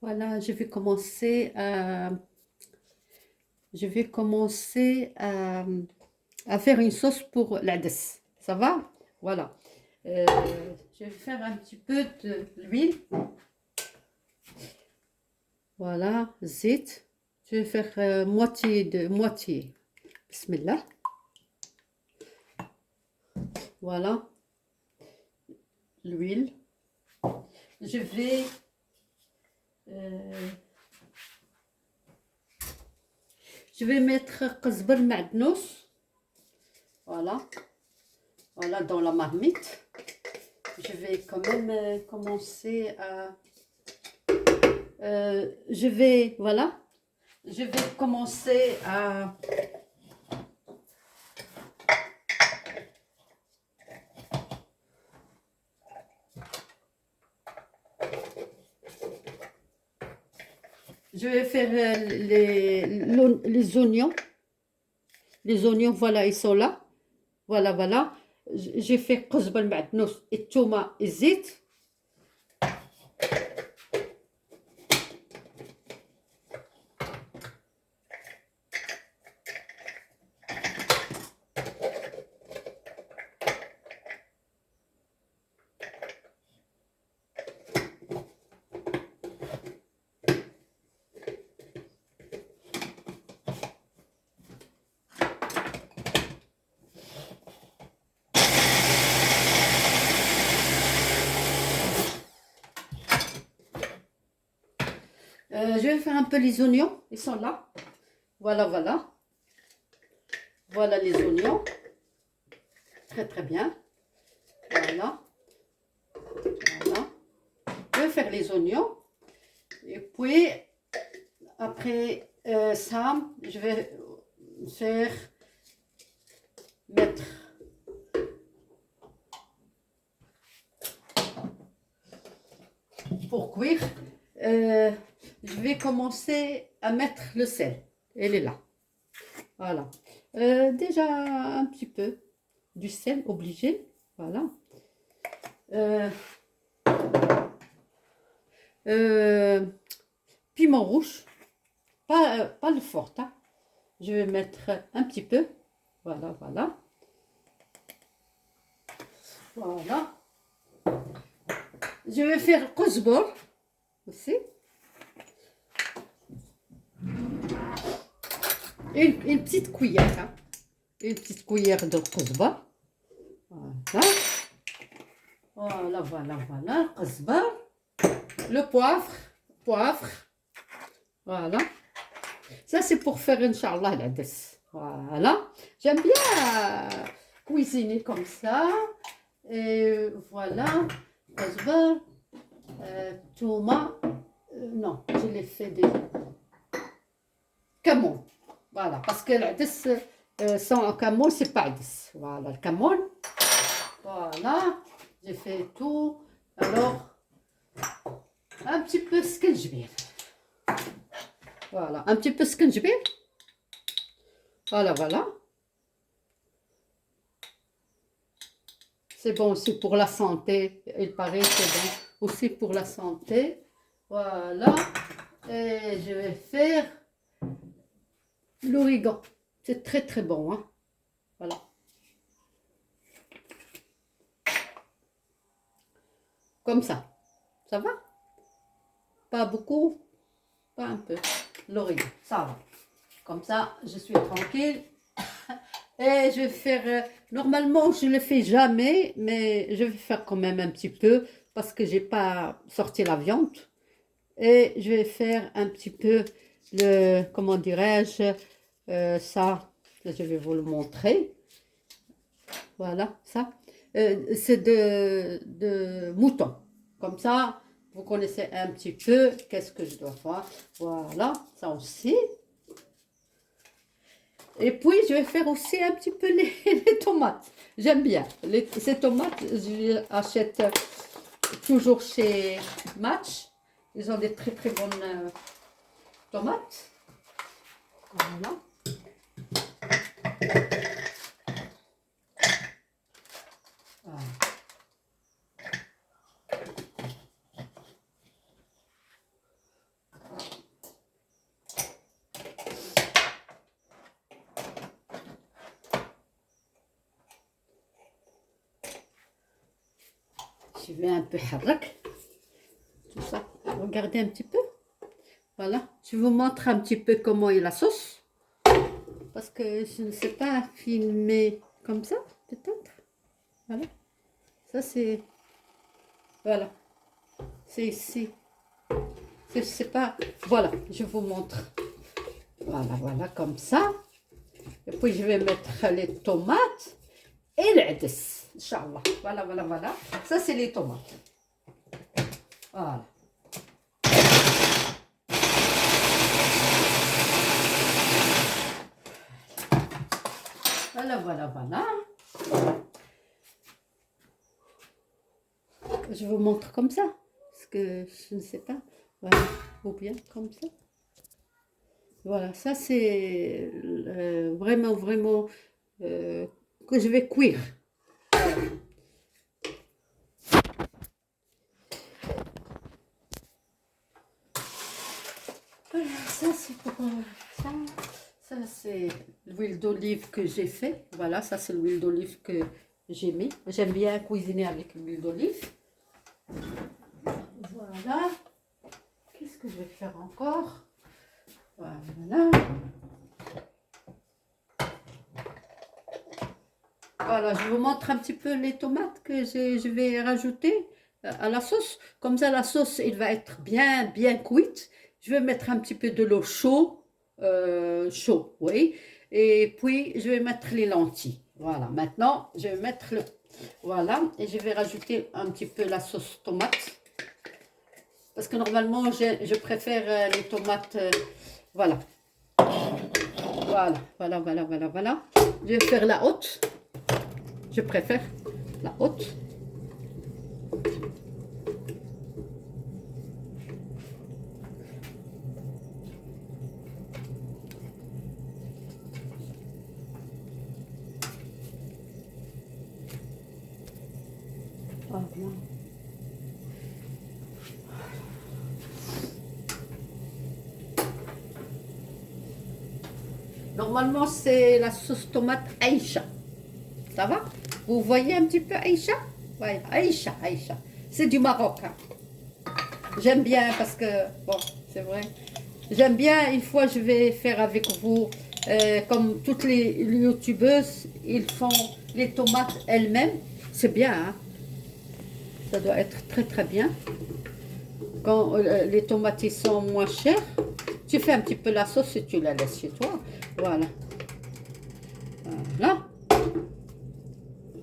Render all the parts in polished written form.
Voilà, je vais commencer à faire une sauce pour l'ades. Ça va? Voilà. Euh, je vais faire un petit peu de l'huile. Voilà, zit. Je vais faire moitié de moitié. Bismillah. Voilà, l'huile. Je vais euh, je vais mettre qazber ma'dnous. Voilà, voilà dans la marmite. Je vais quand même commencer à voilà, je vais commencer à, je vais faire les oignons. Les oignons, voilà, ils sont là. Voilà, voilà. J'ai fait qzbel ma'dnous et touma et zit. Je vais faire un peu les oignons. Ils sont là. Voilà, voilà. Voilà les oignons. Très, très bien. Voilà. Voilà. Je vais faire les oignons. Et puis, après ça, je vais faire mettre pour cuire. Euh, je vais commencer à mettre le sel. Elle est là. Voilà. Déjà un petit peu du sel obligé. Voilà. Euh, euh, Piment rouge. Pas le fort. Hein. Je vais mettre un petit peu. Voilà, voilà. Voilà. Je vais faire kosbor aussi. Une petite cuillère. Hein. Une petite cuillère de kosbor. Voilà. Voilà, voilà, voilà. Kosbor. Le poivre. Poivre. Voilà. Ça, c'est pour faire, Inch'Allah, l'ades. Voilà. J'aime bien cuisiner comme ça. Et voilà. Kosbor. Touma. Non, je l'ai fait déjà. Camon. Voilà. Parce que l'ades sans camon, c'est pas ades. Voilà, le camon. Voilà. J'ai fait tout. Alors, un petit peu skinjbir. Voilà. Un petit peu skinjbir. Voilà, voilà. C'est bon aussi pour la santé. Il paraît que c'est bon aussi pour la santé. Voilà. Et je vais faire l'origan. C'est très très bon. Hein. Voilà. Comme ça. Ça va? Pas beaucoup, pas un peu. L'origan. Ça va. Comme ça, je suis tranquille. Et je vais faire, normalement, je ne le fais jamais, mais je vais faire quand même un petit peu parce que j'ai pas sorti la viande. Et je vais faire un petit peu comment dirais-je, ça, je vais vous le montrer. Voilà, ça. C'est de mouton. Comme ça, vous connaissez un petit peu qu'est-ce que je dois faire. Voilà, ça aussi. Et puis, je vais faire aussi un petit peu les tomates. J'aime bien. Ces tomates, je les achète toujours chez Match. Ils ont des très très bonnes tomates. Voilà. Voilà. je vais un peu harrak. Tout ça. Regardez un petit peu. Voilà. Je vous montre un petit peu comment est la sauce. Parce que je ne sais pas filmer comme ça, peut-être. Voilà. Ça, c'est... Voilà. C'est ici. C'est pas... Voilà, je vous montre. Voilà, voilà, comme ça. Et puis, je vais mettre les tomates et l'ades. Inch'Allah. Voilà, voilà, voilà. Ça, c'est les tomates. Voilà. Voilà, voilà, voilà. Je vous montre comme ça. Parce que je ne sais pas. Voilà. Ou bien comme ça. Voilà, ça c'est vraiment, vraiment que je vais cuire. Voilà, ça c'est pour ça. Ça c'est l'huile d'olive que j'ai fait. Voilà, ça c'est l'huile d'olive que j'ai mis. J'aime bien cuisiner avec l'huile d'olive. Voilà. Qu'est-ce que je vais faire encore? Voilà. Voilà, je vous montre un petit peu les tomates que je vais rajouter à la sauce. Comme ça, la sauce, elle va être bien, bien cuite. Je vais mettre un petit peu de l'eau chaude, chaud, oui. Et puis, je vais mettre les lentilles. Voilà, maintenant, je vais mettre le... Voilà, et je vais rajouter un petit peu la sauce tomate. Parce que normalement, je préfère les tomates, voilà. Voilà, voilà, voilà, voilà, voilà. Je vais faire la haute. Je préfère la haute. Voilà. Normalement, c'est la sauce tomate Aïcha. Ça va? Vous voyez un petit peu Aïcha? Oui, Aïcha, Aïcha. C'est du Maroc. Hein. J'aime bien parce que, bon, c'est vrai. J'aime bien, une fois je vais faire avec vous, comme toutes les youtubeuses, ils font les tomates elles-mêmes. C'est bien, hein? Ça doit être très très bien. Quand les tomates ils sont moins chères, tu fais un petit peu la sauce et tu la laisses chez toi. Voilà. Voilà.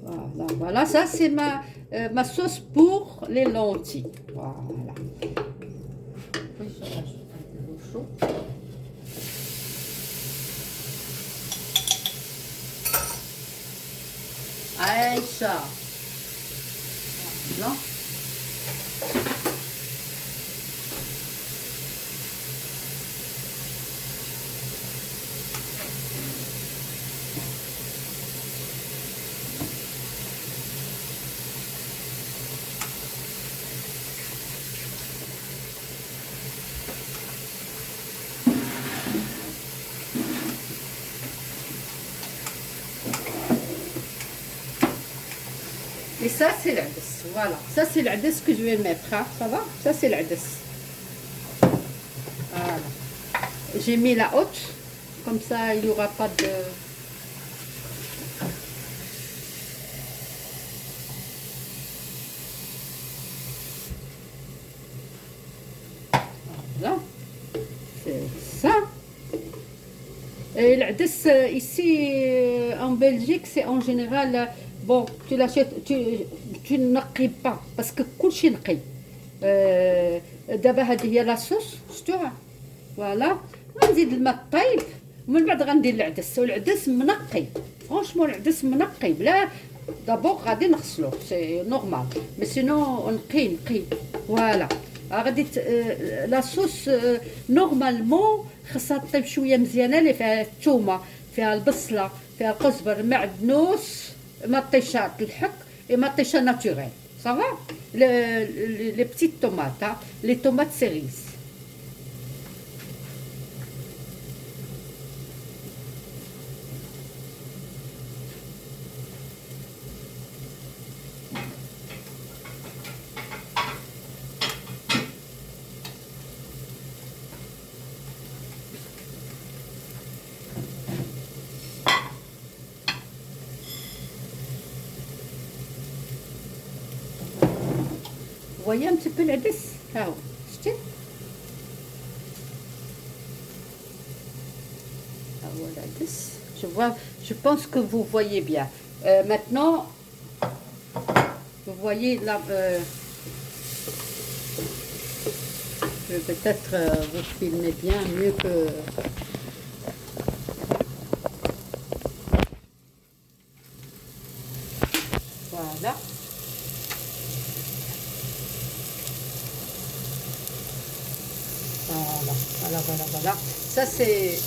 Voilà, voilà. Ça c'est ma sauce pour les lentilles. Voilà. Oui, je rajoute un peu d'eau chaude. Aïcha. Voilà. Et ça, c'est l'ades. Voilà. Ça, c'est l'ades que je vais mettre. Hein. Ça va? Ça, c'est l'ades. Voilà. J'ai mis la haute. Comme ça, il n'y aura pas de... Voilà. C'est ça. Et l'ades, ici, en Belgique, c'est en général... Bon, tu l'achètes, tu ne نقي pas parce que كلشي نقي. دابا هذه هي لاصوص شفتوها. فوالا غنزيد الماء الطايب ومن بعد غندير العدس والعدس منقي. فرونشمون العدس منقي بلا دابور غادي نغسلوه سي نورمال مي سينو نقي. فوالا غادي لاصوص نورمالمون خاصها طيب شويه مزيانه اللي فيها الثومه فيها البصله فيها القزبر المعدنوس مطيشه الحك et مطيشه naturelle. Ça va? Les petites tomates, hein? Les tomates cerises. voyez un petit peu l'épice? Ah, ouais. Ah, voilà, je vois, je pense que vous voyez bien. Maintenant, vous voyez là, je vais peut-être vous filmer bien mieux que... Voilà. Voilà. Ça, c'est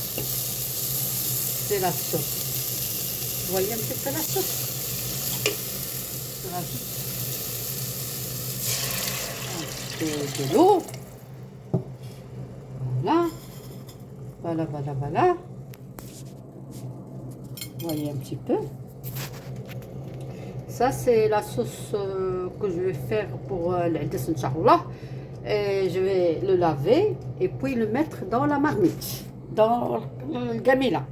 la sauce. Vous voyez un petit peu la sauce? Je rajoute un peu de l'eau. Voilà. Vous voyez un petit peu. Ça, c'est la sauce que je vais faire pour l'Aïd, Inch'Allah. Et je vais le laver et puis le mettre dans la marmite, dans le gamela.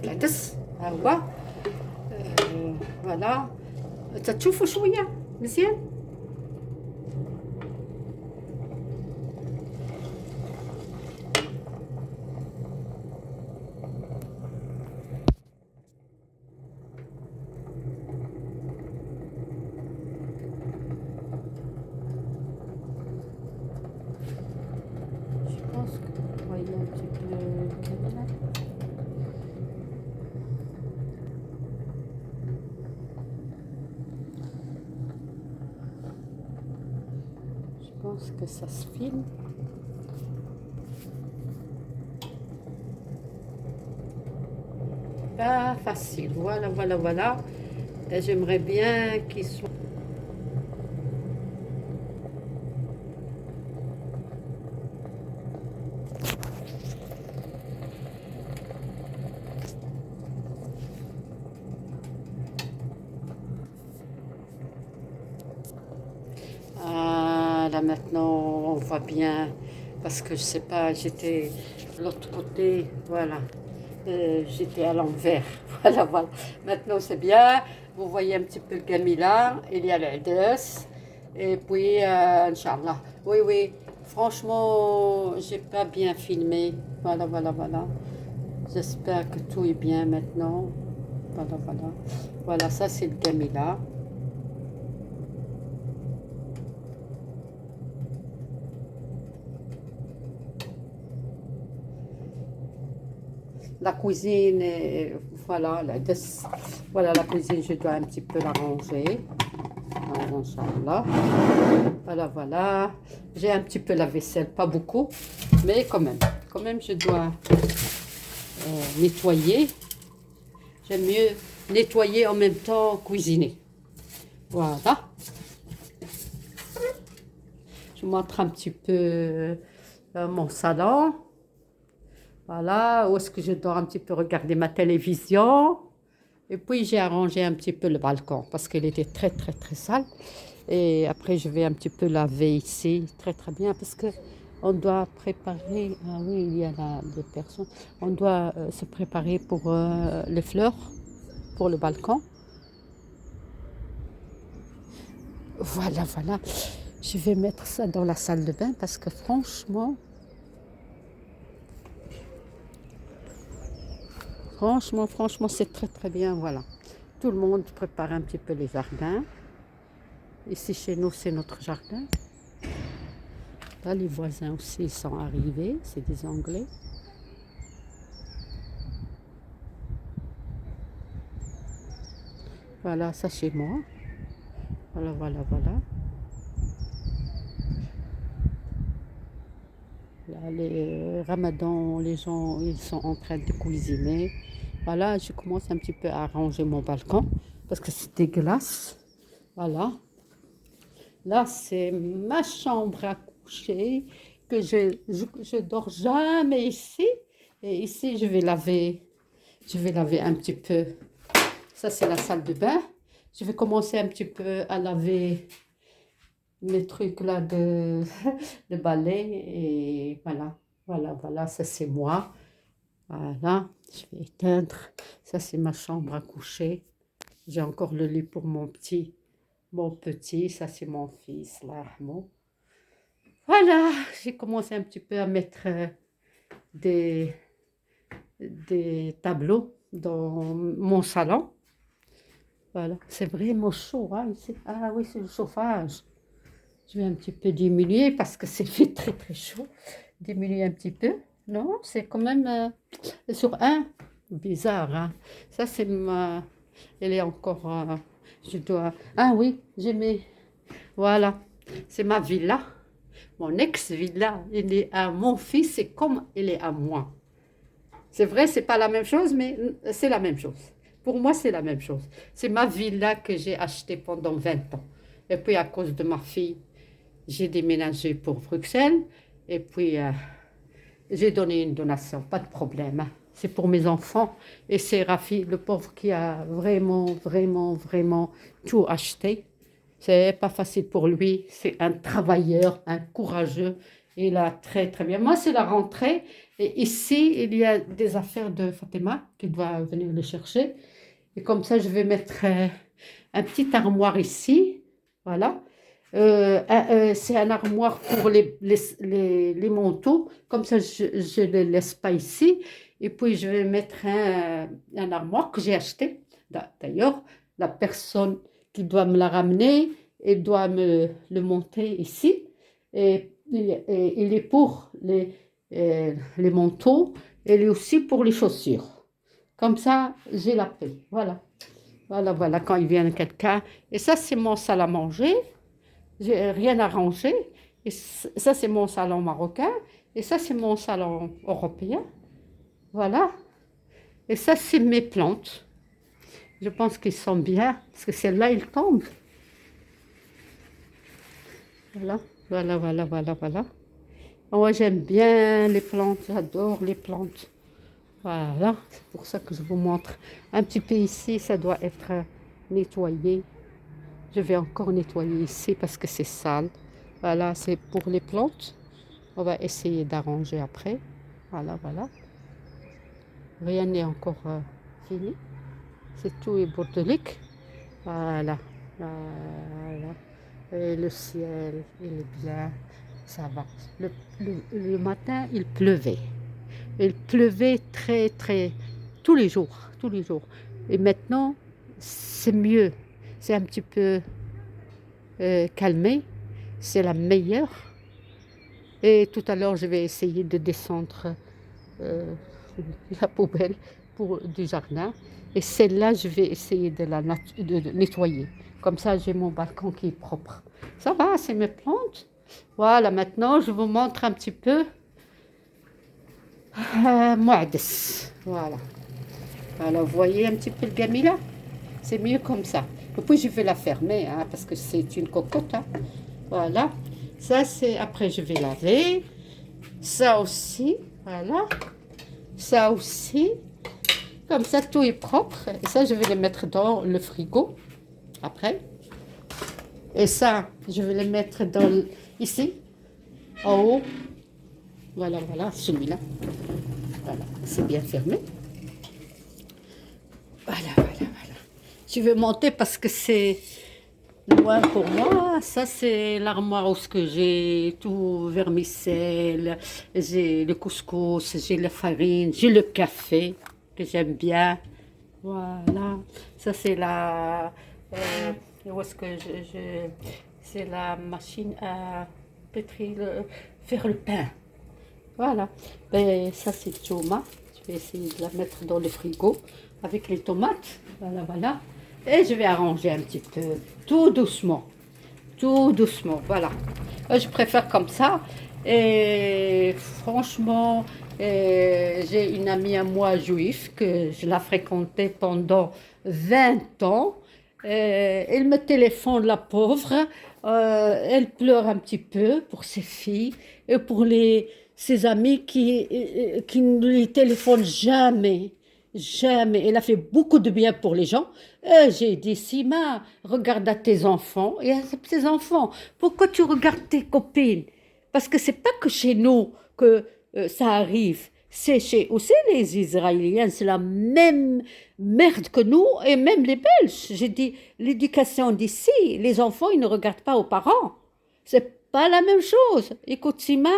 العدس ها هو فوالا تتشوفوا شويه مزيان. Je pense que vous voyez un petit peu le caméra. Je pense que ça se filme. Pas facile. Voilà. Et j'aimerais bien qu'il soit... Ah, là maintenant, on voit bien. Parce que je sais pas, j'étais de l'autre côté. Voilà. J'étais à l'envers. Voilà. Maintenant, c'est bien. Vous voyez un petit peu le gamila. Il y a l'Aïdas. Et puis, Inch'Allah. Oui. Franchement, j'ai pas bien filmé. Voilà. J'espère que tout est bien maintenant. Voilà, ça, c'est le gamila. La cuisine, voilà, la cuisine, je dois un petit peu la ranger. Inch'Allah. Voilà. J'ai un petit peu la vaisselle, pas beaucoup, mais quand même, je dois nettoyer. J'aime mieux nettoyer en même temps cuisiner. Voilà. Je vous montre un petit peu mon salon. Voilà, où est-ce que je dois un petit peu regarder ma télévision. Et puis, j'ai arrangé un petit peu le balcon parce qu'il était très sale. Et après, je vais un petit peu laver ici, très bien, parce que on doit préparer... Ah oui, il y a là deux personnes. On doit se préparer pour les fleurs, pour le balcon. Voilà. Je vais mettre ça dans la salle de bain parce que franchement, c'est très bien, voilà. Tout le monde prépare un petit peu les jardins. Ici, chez nous, c'est notre jardin. Là, les voisins aussi sont arrivés, c'est des Anglais. Voilà, ça chez moi. Voilà, voilà, voilà. Là, les Ramadan, les gens, ils sont en train de cuisiner. Voilà, je commence un petit peu à arranger mon balcon parce que c'est dégueulasse. Voilà. Là, c'est ma chambre à coucher que je dors jamais ici. Et ici, je vais laver un petit peu. Ça, c'est la salle de bain. Je vais commencer un petit peu à laver mes trucs là de balai. Et voilà, voilà, voilà, ça c'est moi. Voilà, je vais éteindre. Ça, c'est ma chambre à coucher. J'ai encore le lit pour mon petit. Mon petit, ça c'est mon fils, là. Bon. Voilà, j'ai commencé un petit peu à mettre des, des tableaux dans mon salon. Voilà, c'est vraiment chaud, hein, ici. Ah oui, c'est le chauffage. Je vais un petit peu diminuer parce que c'est fait très très chaud. Diminuer un petit peu. Non, c'est quand même sur un. Bizarre, hein. Ça, c'est ma. Elle est encore. Je dois. Ah oui, j'ai mis. Voilà, c'est ma villa. Mon ex-villa, il est à mon fils, c'est comme il est à moi. C'est vrai, c'est pas la même chose, mais c'est la même chose. Pour moi, c'est la même chose. C'est ma villa que j'ai achetée pendant 20 ans. Et puis, à cause de ma fille, j'ai déménagé pour Bruxelles. Et puis, j'ai donné une donation, pas de problème, hein. C'est pour mes enfants. Et c'est Rafi, le pauvre, qui a vraiment, vraiment, vraiment tout acheté. C'est pas facile pour lui. C'est un travailleur, un courageux. Il a très, très bien. Moi, c'est la rentrée. Et ici, il y a des affaires de Fatima qui doit venir le chercher. Et comme ça, je vais mettre un petit armoire ici. Voilà. C'est un armoire pour les manteaux. Comme ça, je ne les laisse pas ici. Et puis, je vais mettre un armoire que j'ai acheté. D'ailleurs, la personne qui doit me la ramener, elle doit me le monter ici. Et il est pour les manteaux et il est aussi pour les chaussures. Comme ça, j'ai la paix. Voilà. Voilà, voilà, quand il vient quelqu'un. Et ça, c'est mon salle à manger. J'ai rien arrangé. Et ça, c'est mon salon marocain. Et ça, c'est mon salon européen. Voilà. Et ça, c'est mes plantes. Je pense qu'ils sont bien. Parce que celles-là, ils tombent. Voilà, voilà, voilà, voilà, voilà. Moi, j'aime bien les plantes. J'adore les plantes. Voilà. C'est pour ça que je vous montre un petit peu ici. Ça doit être nettoyé. Je vais encore nettoyer ici parce que c'est sale. Voilà, c'est pour les plantes. On va essayer d'arranger après. Voilà, voilà. Rien n'est encore fini. C'est tout est bordelique. Voilà, voilà. Et le ciel, il est bien. Ça va. Le matin, il pleuvait. Il pleuvait très, très, tous les jours, tous les jours. Et maintenant, c'est mieux. C'est un petit peu calmé. C'est la meilleure. Et tout à l'heure, je vais essayer de descendre euh, la poubelle du jardin. Et celle-là, je vais essayer de nettoyer. Comme ça, j'ai mon balcon qui est propre. Ça va, c'est mes plantes. Voilà, maintenant, je vous montre un petit peu Moades. Voilà. Alors, vous voyez un petit peu le gamila? C'est mieux comme ça. Et puis, je vais la fermer, hein, parce que c'est une cocotte, hein. Voilà. Ça, c'est... Après, je vais laver. Ça aussi. Voilà. Ça aussi. Comme ça, tout est propre. Et ça, je vais les mettre dans le frigo. Après. Et ça, je vais les mettre ici. En haut. Voilà, voilà. Celui-là. Voilà. C'est bien fermé. Voilà, voilà, voilà. Je vais monter parce que c'est loin pour moi. Ça, c'est l'armoire où j'ai tout vermicelle, j'ai le couscous, j'ai la farine, j'ai le café que j'aime bien. Voilà. Ça, c'est où est-ce que c'est la machine à pétrir, faire le pain. Voilà. Ben, ça, c'est toma. Je vais essayer de la mettre dans le frigo avec les tomates. Voilà, voilà. Et je vais arranger un petit peu, tout doucement, voilà. Je préfère comme ça. Et franchement, j'ai une amie à moi juive que je la fréquentais pendant 20 ans. Elle me téléphone, la pauvre. Elle pleure un petit peu pour ses filles et pour ses amis qui ne lui téléphonent jamais. Jamais. Elle a fait beaucoup de bien pour les gens. J'ai dit, Sima, regarde à tes enfants et à tes enfants. Pourquoi tu regardes tes copines? Parce que c'est pas que chez nous que ça arrive. C'est chez aussi les Israéliens, c'est la même merde que nous et même les Belges. J'ai dit, l'éducation d'ici, les enfants, ils ne regardent pas aux parents. C'est pas la même chose. Écoute, Sima,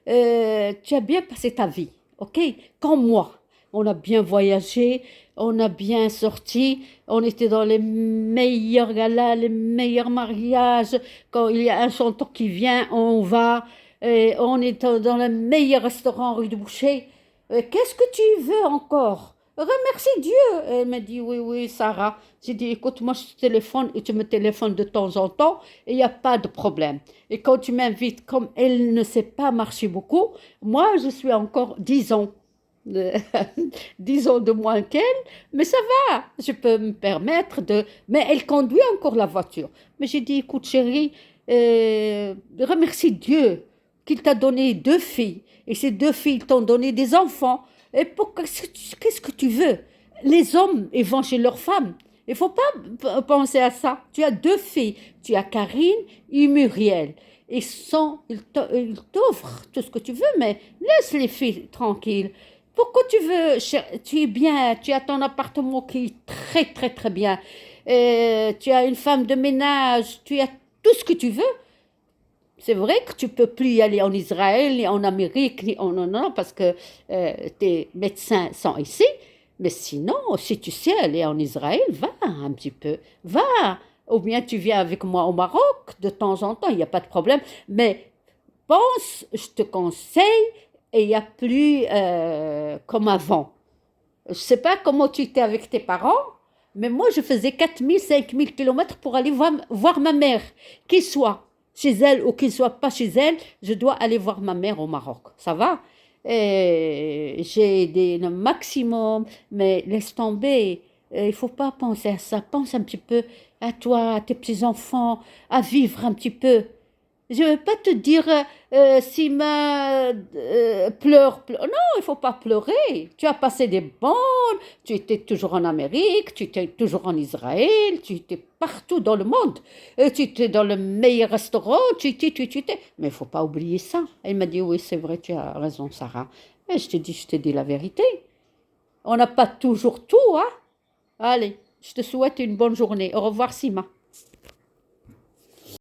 tu as bien passé ta vie, ok? Comme moi. On a bien voyagé, on a bien sorti, on était dans les meilleurs galas, les meilleurs mariages. Quand il y a un chanteur qui vient, on va. Et on est dans le meilleur restaurant rue du Boucher. Qu'est-ce que tu veux encore? Remercie Dieu. Elle m'a dit, oui, oui, Sarah. J'ai dit, écoute, moi je te téléphone et tu me téléphones de temps en temps et il n'y a pas de problème. Et quand tu m'invites, comme elle ne sait pas marcher beaucoup, moi je suis encore 10 ans. de- 10 ans de moins qu'elle, mais ça va, je peux me permettre de... Mais elle conduit encore la voiture. Mais j'ai dit, écoute chérie, remercie Dieu qu'il t'a donné deux filles, et ces deux filles t'ont donné des enfants. Et qu'est-ce que tu veux? Les hommes, ils vont chez leurs femmes. Il ne faut pas penser à ça. Tu as deux filles, tu as Karine et Muriel. Ils t'offrent tout ce que tu veux, mais laisse les filles tranquilles. Pourquoi tu veux, tu es bien, tu as ton appartement qui est très très très bien. Tu as une femme de ménage, tu as tout ce que tu veux. C'est vrai que tu peux plus y aller en Israël, ni en Amérique, ni en non, non, parce que tes médecins sont ici. Mais sinon, si tu sais aller en Israël, va un petit peu, va. Ou bien tu viens avec moi au Maroc de temps en temps, il n'y a pas de problème. Mais pense, je te conseille, et il n'y a plus comme avant. Je ne sais pas comment tu étais avec tes parents, mais moi, je faisais 4 000, 5 000 kilomètres pour aller voir ma mère. Qu'il soit chez elle ou qu'il ne soit pas chez elle, je dois aller voir ma mère au Maroc. Ça va? Et j'ai le maximum, mais laisse tomber. Il ne faut pas penser à ça. Pense un petit peu à toi, à tes petits-enfants, à vivre un petit peu. Je ne vais pas te dire, Sima, pleure. Non, il ne faut pas pleurer. Tu as passé des bonnes, tu étais toujours en Amérique, tu étais toujours en Israël, tu étais partout dans le monde. Tu étais dans le meilleur restaurant, tu étais. Mais il ne faut pas oublier ça. Elle m'a dit, oui, c'est vrai, tu as raison, Sarah. Mais je te dis la vérité. On n'a pas toujours tout, hein. Allez, je te souhaite une bonne journée. Au revoir, Sima.